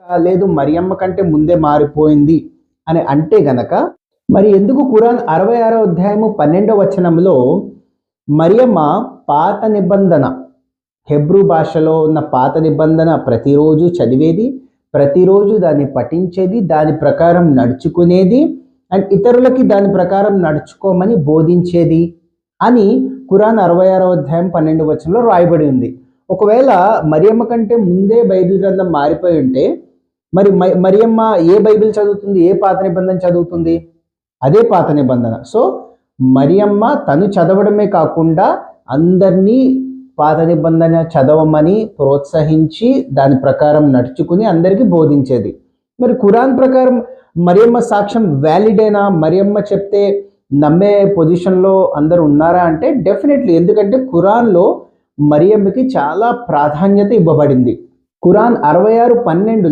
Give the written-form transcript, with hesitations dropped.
లేదు మరియమ్మ కంటే ముందే మారిపోయింది అని అంటే గనక మరి ఎందుకు ఖురాన్ 66వ అధ్యాయము 12వ వచనంలో మరియమ్మ పాత నిబంధన హెబ్రూ భాషలో ఉన్న పాత నిబంధన ప్రతిరోజు చదివేది, ప్రతిరోజు దాన్ని పఠించేది, దాని ప్రకారం నడుచుకునేది అండ్ ఇతరులకి దాని ప్రకారం నడుచుకోమని బోధించేది అని ఖురాన్ 66వ అధ్యాయం 12వ వచనంలో రాయబడి ఉంది. ఒకవేళ మరియమ్మ కంటే ముందే బైబిల్ గ్రంథం మారిపోయి ఉంటే మరి మరియమ్మ ఏ బైబిల్ చదువుతుంది, ఏ పాత నిబంధన చదువుతుంది? అదే పాత నిబంధన. సో మరియమ్మ తను చదవడమే కాకుండా అందరినీ పాత నిబంధన చదవమని ప్రోత్సహించి దాని ప్రకారం నడుచుకుని అందరికీ బోధించేది. మరి ఖురాన్ ప్రకారం మరియమ్మ సాక్ష్యం వ్యాలిడేనా? మరియమ్మ చెప్తే నమ్మే పొజిషన్లో అందరూ ఉన్నారా అంటే డెఫినెట్లీ. ఎందుకంటే ఖురాన్లో మరియమ్మకి చాలా ప్రాధాన్యత ఇవ్వబడింది. ఖురాన్ 66:12లో